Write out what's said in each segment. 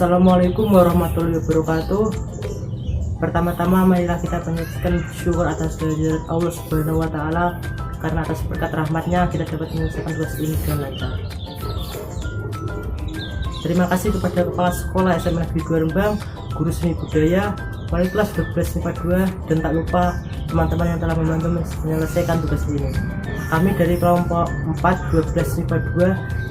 Assalamualaikum warahmatullahi wabarakatuh. Pertama-tama marilah kita panjatkan syukur atas kehadirat Allah Subhanahu wa taala, karena atas berkat rahmatnya kita dapat menyelesaikan tugas ini dengan lancar. Terima kasih kepada Kepala Sekolah SMA Negeri 2 Rembang, Guru Seni Budaya, Wali kelas 12 MIPA 2, dan tak lupa teman-teman yang telah membantu menyelesaikan tugas ini. Kami dari kelompok 4 12 MIPA 2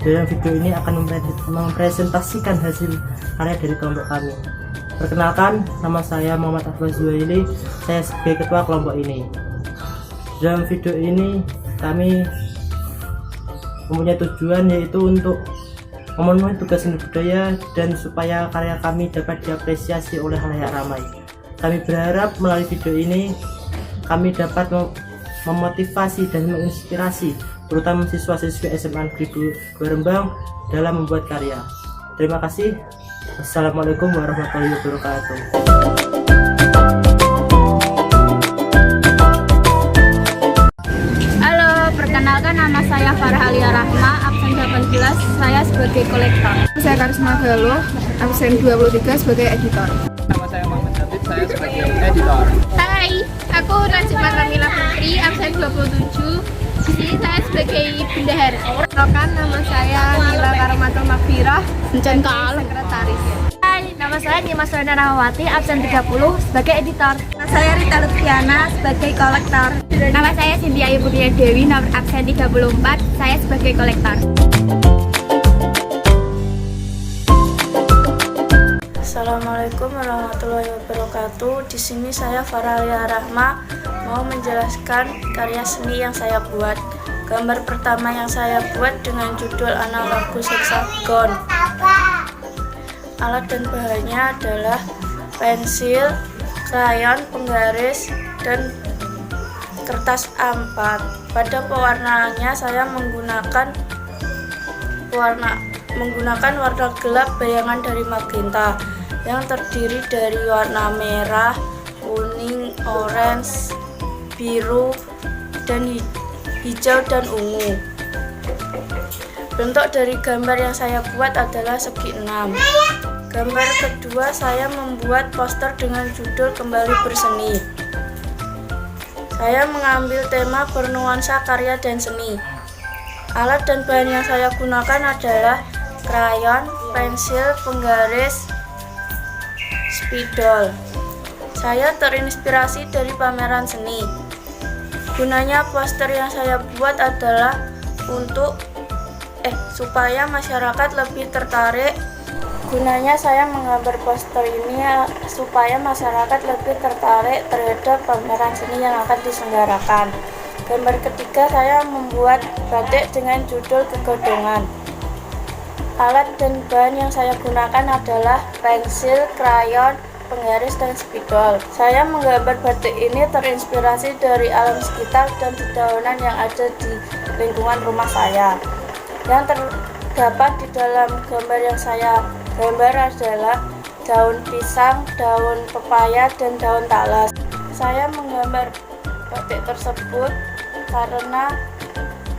dalam video ini akan mempresentasikan hasil karya dari kelompok kami. Perkenalkan, nama saya Muhammad Afwaz Zuhaili, saya sebagai ketua kelompok ini. Dalam video ini kami mempunyai tujuan yaitu untuk memenuhi tugas seni budaya dan supaya karya kami dapat diapresiasi oleh khalayak ramai. Kami berharap melalui video ini kami dapat memotivasi dan menginspirasi terutama siswa-siswi SMA Negeri 2 Rembang dalam membuat karya. Terima kasih. Assalamualaikum warahmatullahi wabarakatuh. Halo, perkenalkan nama saya Farah Alia Rahma, absen 18, saya sebagai kolektor. Saya Karisma Galuh, absen 23 sebagai editor. Nama saya Muhammad Habib, saya sebagai editor. Hai, aku Najma Ramila Putri, absen 27. Di sini saya sebagai bendahara. Perkenalkan, nama saya Nila Karamatul Makfirah, sekretaris. Hai, nama saya Dimas Rana Rahmawati, absen 30 sebagai editor. Nama saya Rita Lutfiana sebagai kolektor. Nama saya Cynthia Ayu Putri Dewi, nomor absen 34, saya sebagai kolektor. Assalamualaikum warahmatullahi wabarakatuh. Di sini saya Farah Alia Rahma mau menjelaskan karya seni yang saya buat. Gambar pertama yang saya buat dengan judul Analogus Hexagon. Alat dan bahannya adalah pensil, krayon, penggaris, dan kertas A4. Pada pewarnaannya saya menggunakan warna gelap bayangan dari magenta yang terdiri dari warna merah, kuning, orange, biru, dan hijau dan ungu. Bentuk dari gambar yang saya buat adalah segi 6. Gambar kedua saya membuat poster dengan judul Kembali Berseni. Saya mengambil tema bernuansa karya dan seni. Alat dan bahan yang saya gunakan adalah krayon, pensil, penggaris, spidol. Saya terinspirasi dari pameran seni. Gunanya poster yang saya buat adalah supaya masyarakat lebih tertarik. Gunanya saya menggambar poster ini supaya masyarakat lebih tertarik terhadap pameran seni yang akan diselenggarakan. Gambar ketiga saya membuat batik dengan judul Kegodongan. Alat dan bahan yang saya gunakan adalah pensil, krayon, penggaris, dan spidol. Saya menggambar batik ini terinspirasi dari alam sekitar dan dedaunan yang ada di lingkungan rumah saya. Yang terdapat di dalam gambar yang saya gambar adalah daun pisang, daun pepaya, dan daun talas. Saya menggambar batik tersebut karena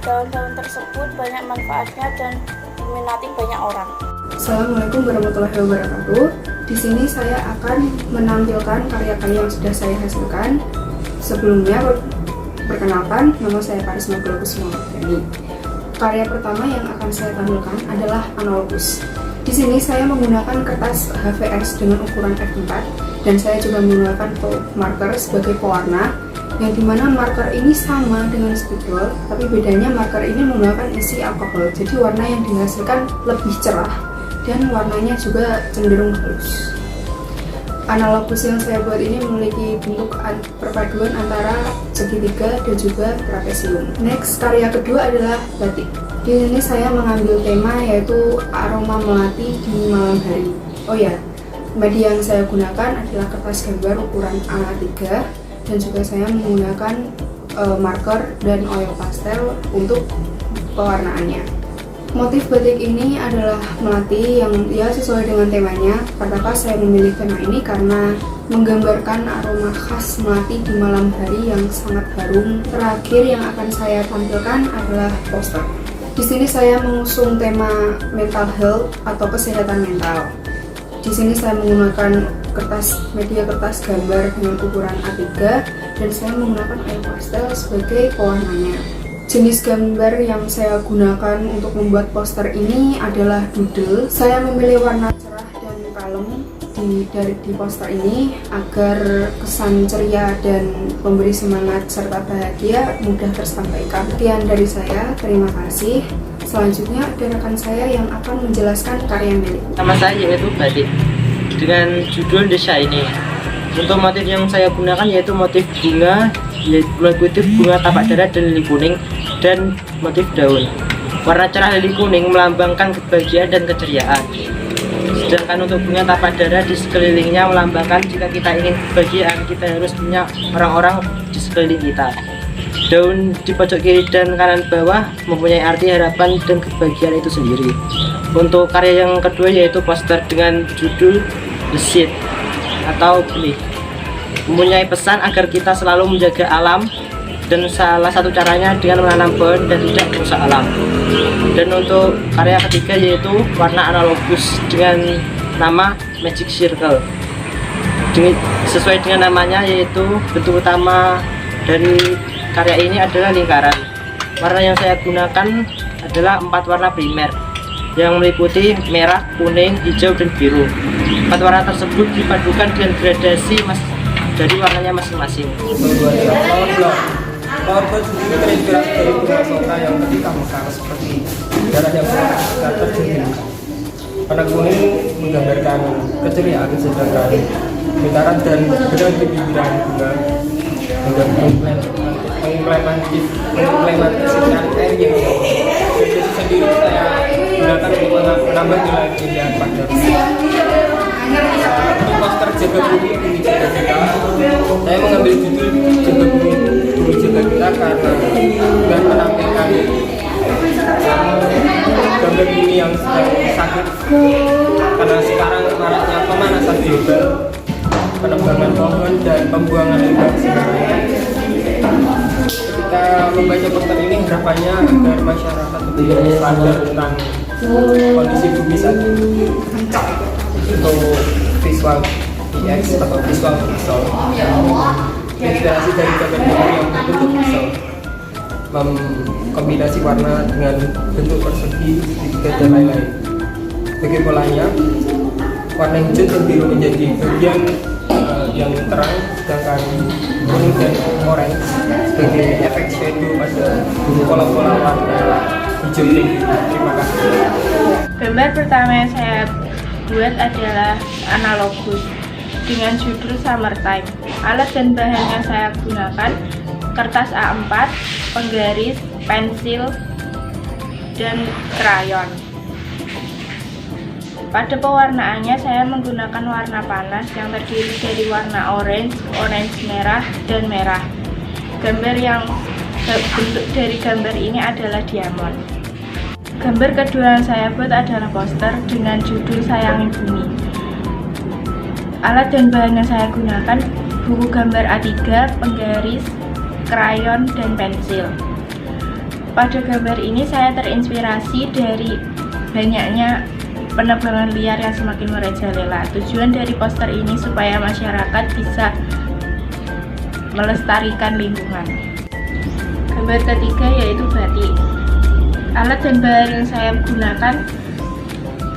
daun-daun tersebut banyak manfaatnya dan diminati banyak orang. Assalamualaikum warahmatullahi wabarakatuh. Di sini saya akan menampilkan karya-karya yang sudah saya hasilkan. Sebelumnya, perkenalkan, nama saya Karisma Galuh. Karya pertama yang akan saya tampilkan adalah Analogus. Di sini saya menggunakan kertas HVS dengan ukuran F4 dan saya juga menggunakan marker sebagai pewarna, yang dimana marker ini sama dengan spidol, tapi bedanya marker ini menggunakan isi alkohol, jadi warna yang dihasilkan lebih cerah dan warnanya juga cenderung halus. Analogus yang saya buat ini memiliki bentuk perpaduan antara segitiga dan juga trapesium. Next, karya kedua adalah batik. Di sini saya mengambil tema yaitu aroma melati di malam hari. Oh ya, media yang saya gunakan adalah kertas gambar ukuran A3 dan juga saya menggunakan marker dan oil pastel untuk pewarnaannya. Motif batik ini adalah melati yang sesuai dengan temanya. Kenapa saya memilih tema ini? Karena menggambarkan aroma khas melati di malam hari yang sangat harum. Terakhir yang akan saya tampilkan adalah poster. Di sini saya mengusung tema mental health atau kesehatan mental. Di sini saya menggunakan media kertas gambar dengan ukuran A3 dan saya menggunakan air pastel sebagai pewarnanya. Jenis gambar yang saya gunakan untuk membuat poster ini adalah doodle. Saya memilih warna cerah dan kalem di poster ini agar kesan ceria dan memberi semangat serta bahagia mudah tersampaikan. Sekian dari saya, terima kasih. Selanjutnya ada rekan saya yang akan menjelaskan karya Meli. Nama saya yaitu Badik dengan judul The Shining. Untuk motif yang saya gunakan yaitu motif bunga, yaitu bunga tapak dara dan lili kuning, dan motif daun. Warna cerah lili kuning melambangkan kebahagiaan dan keceriaan. Sedangkan untuk bunga tapak dara di sekelilingnya melambangkan jika kita ingin kebahagiaan, kita harus punya orang-orang di sekeliling kita. Daun di pojok kiri dan kanan bawah mempunyai arti harapan dan kebahagiaan itu sendiri. Untuk karya yang kedua yaitu poster dengan judul The Seed atau benih, mempunyai pesan agar kita selalu menjaga alam, dan salah satu caranya dengan menanam pohon dan tidak merusak alam. Dan untuk karya ketiga yaitu warna analogus dengan nama Magic Circle. Sesuai dengan namanya, yaitu bentuk utama dari karya ini adalah lingkaran. Warna yang saya gunakan adalah 4 warna primer yang meliputi merah, kuning, hijau, dan biru. 4 warna tersebut dipadukan dengan gradasi dari warnanya masing-masing. PowerPoint sendiri terinspirasi dari bunga sota yang ketika mekar seperti darah yang terjun. Warna kuning menggambarkan keceriaan, sedangkan lingkaran dan benang di pinggiran bunga mengimplementasikan air yang jadi sendiri saya gunakan untuk menambah nilai keindahan pada untuk poster jaga bumi jaga kita. Saya mengambil judul jaga bumi jaga kita karena dengan menampilkan gambar bumi yang sedang sakit karena sekarang maraknya pemanasan global, penebangan pohon dan pembuangan limbah sebenarnya. Ketika membaca poster ini harapannya agar masyarakat lebih sadar tentang kondisi bumi saat ini. Untuk visual PX atau visual pixel, inspirasi dari gambar bumi yang berbentuk pixel, kombinasi warna dengan bentuk persegi, segitiga dan lain-lain. Bagi polanya, warna hijau dan biru menjadi bagian yang terang, sedangkan kuning dan orange sebagai efek shadow pada pola-pola warna hijau dan biru. Terima kasih. Gambar pertama yang saya buat adalah analogus dengan judul Summertime. Alat dan bahan yang saya gunakan kertas A4, penggaris, pensil, dan krayon. Pada pewarnaannya saya menggunakan warna panas yang terdiri dari warna orange, merah, dan merah. Gambar yang bentuk dari gambar ini adalah diamond. Gambar kedua yang saya buat adalah poster dengan judul Sayangi Bumi. Alat dan bahan yang saya gunakan buku gambar A3, penggaris, krayon, dan pensil. Pada gambar ini saya terinspirasi dari banyaknya penebangan liar yang semakin merajalela. Tujuan dari poster ini supaya masyarakat bisa melestarikan lingkungan. Gambar ketiga yaitu batik. Alat dan bahan yang saya gunakan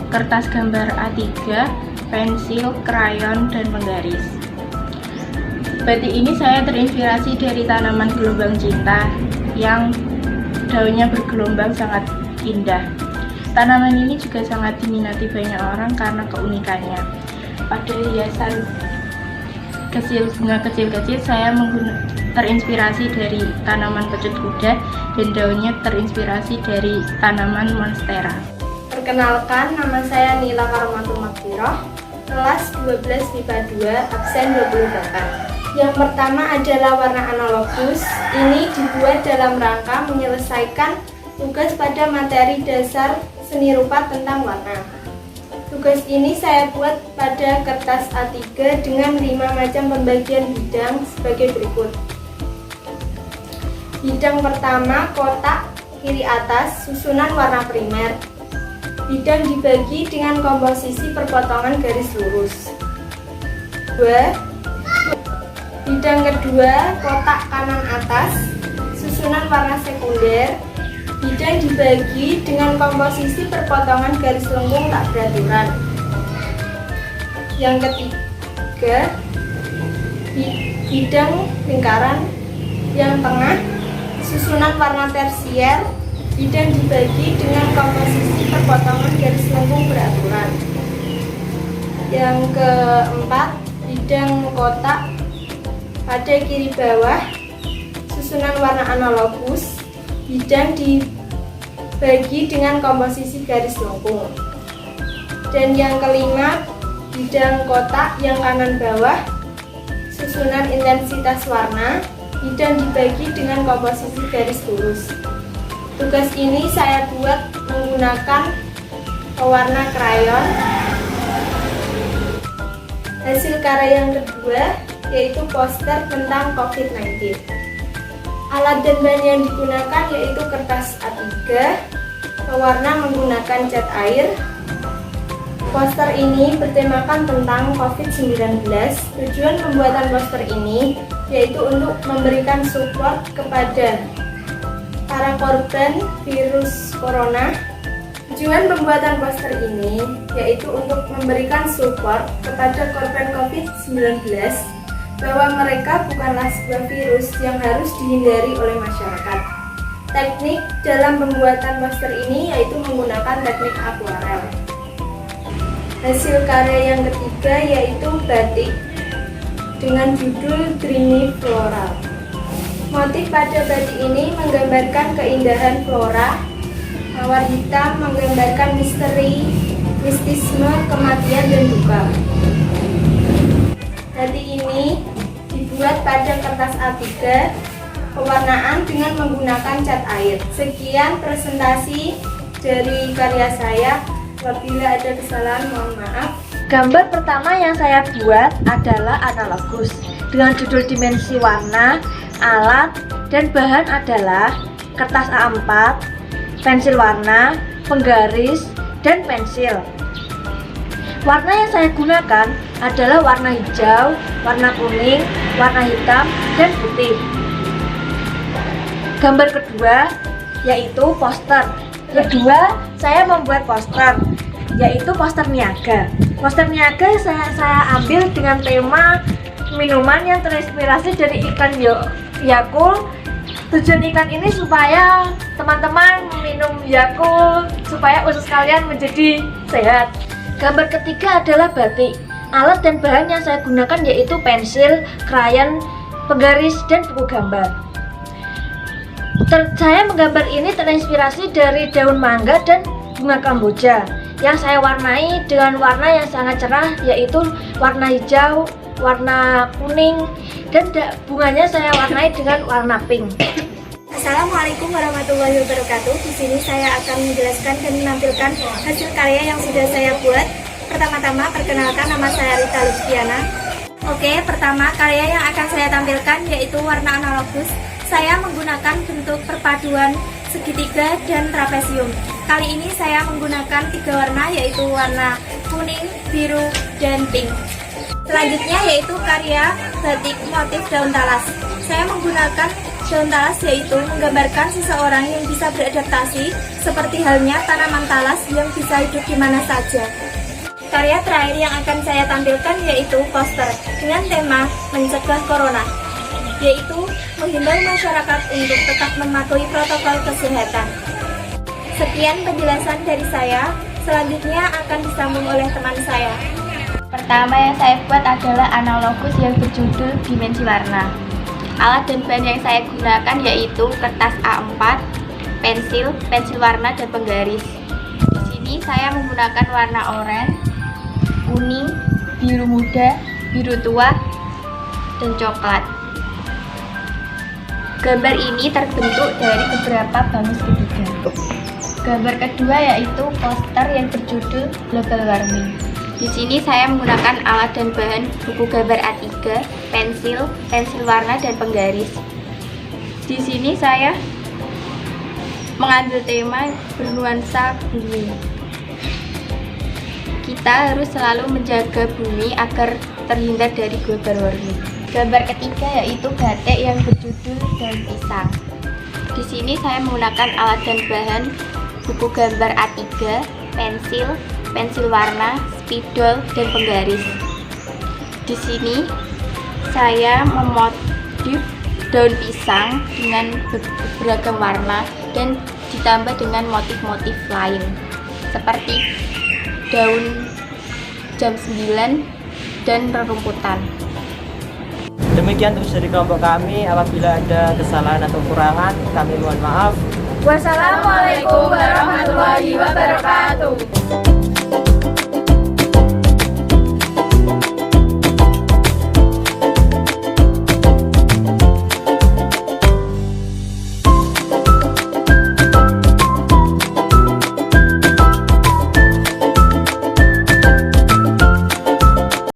kertas gambar A3, pensil, krayon, dan penggaris. Batik ini saya terinspirasi dari tanaman gelombang cinta yang daunnya bergelombang sangat indah. Tanaman ini juga sangat diminati banyak orang karena keunikannya. Pada hiasan bunga kecil-kecil saya terinspirasi dari tanaman kecut kuda dan daunnya terinspirasi dari tanaman monstera. Perkenalkan, nama saya Nila Karomatul Makfiroh, kelas 12 MIPA 2, absen 28. Yang pertama adalah warna analogus. Ini dibuat dalam rangka menyelesaikan tugas pada materi dasar seni rupa tentang warna. Tugas ini saya buat pada kertas A3 dengan 5 macam pembagian bidang sebagai berikut. Bidang pertama, kotak kiri atas susunan warna primer. Bidang dibagi dengan komposisi perpotongan garis lurus. 2. Bidang kedua kotak kanan atas susunan warna sekunder. Bidang dibagi dengan komposisi perpotongan garis lengkung tak beraturan. Yang ketiga bidang lingkaran yang tengah susunan warna tersier. Bidang dibagi dengan komposisi perpotongan garis lengkung beraturan. Yang keempat bidang kotak pada kiri bawah susunan warna analogus. Bidang dibagi dengan komposisi garis lengkung. Dan yang kelima bidang kotak yang kanan bawah susunan intensitas warna. Bidang dibagi dengan komposisi garis lurus. Tugas ini saya buat menggunakan pewarna krayon. Hasil karya yang kedua yaitu poster tentang COVID-19. Alat dan bahan yang digunakan yaitu kertas A3, pewarna menggunakan cat air. Poster ini bertemakan tentang COVID-19. Tujuan pembuatan poster ini yaitu untuk memberikan support kepada para korban virus corona. Tujuan pembuatan poster ini yaitu untuk memberikan support kepada korban COVID-19 bahwa mereka bukanlah sebuah virus yang harus dihindari oleh masyarakat. Teknik dalam pembuatan poster ini yaitu menggunakan teknik akuarel. Hasil karya yang ketiga yaitu batik dengan judul Dreamy Floral. Motif pada batik ini menggambarkan keindahan flora. Mawar hitam menggambarkan misteri, mistisme, kematian, dan duka. Batik ini dibuat pada kertas A3, pewarnaan dengan menggunakan cat air. Sekian presentasi dari karya saya. Apabila ada kesalahan, mohon maaf. Gambar pertama yang saya buat adalah analogus dengan judul dimensi warna. Alat dan bahan adalah kertas A4, pensil warna, penggaris, dan pensil. Warna yang saya gunakan adalah warna hijau, warna kuning, warna hitam, dan putih. Gambar kedua yaitu poster. Kedua, saya membuat poster, yaitu poster niaga. Poster niaga saya ambil dengan tema minuman yang terinspirasi dari ikan Yakult. Tujuan ikan ini supaya teman-teman minum Yakult supaya usus kalian menjadi sehat. Gambar ketiga adalah batik. Alat dan bahan yang saya gunakan yaitu pensil, krayon, penggaris, dan buku gambar. Saya menggambar ini terinspirasi dari daun mangga dan bunga kamboja yang saya warnai dengan warna yang sangat cerah yaitu warna hijau, warna kuning, dan bunganya saya warnai dengan warna pink. Assalamualaikum warahmatullahi wabarakatuh. Di sini saya akan menjelaskan dan menampilkan hasil karya yang sudah saya buat. Pertama-tama perkenalkan, nama saya Rita Lustiana. Oke, pertama karya yang akan saya tampilkan yaitu warna analogus. Saya menggunakan bentuk perpaduan segitiga dan trapesium. Kali ini saya menggunakan 3 warna yaitu warna kuning, biru, dan pink. Selanjutnya yaitu karya batik motif daun talas. Saya menggunakan daun talas yaitu menggambarkan seseorang yang bisa beradaptasi seperti halnya tanaman talas yang bisa hidup di mana saja. Karya terakhir yang akan saya tampilkan yaitu poster dengan tema mencegah corona, yaitu menghimbau masyarakat untuk tetap mematuhi protokol kesehatan. Sekian penjelasan dari saya, selanjutnya akan disambung oleh teman saya. Pertama yang saya buat adalah analogus yang berjudul dimensi warna. Alat dan bahan yang saya gunakan yaitu kertas A4, pensil warna, dan penggaris. Di sini saya menggunakan warna oranye, kuning, biru muda, biru tua, dan coklat. Gambar ini terbentuk dari beberapa bahan segitiga. Gambar kedua yaitu poster yang berjudul Global Warming. Di sini saya menggunakan alat dan bahan buku gambar A3, pensil warna, dan penggaris. Di sini saya mengambil tema bernuansa bumi. Kita harus selalu menjaga bumi agar terhindar dari global warming. Gambar ketiga yaitu batik yang berjudul daun pisang. Di sini saya menggunakan alat dan bahan buku gambar A3, pensil warna, spidol, dan penggaris. Di sini saya memotif daun pisang dengan beragam warna dan ditambah dengan motif-motif lain seperti daun jam 9 dan rerumputan. Demikian terus dari kelompok kami. Apabila ada kesalahan atau kekurangan, kami mohon maaf. Wassalamualaikum warahmatullahi wabarakatuh.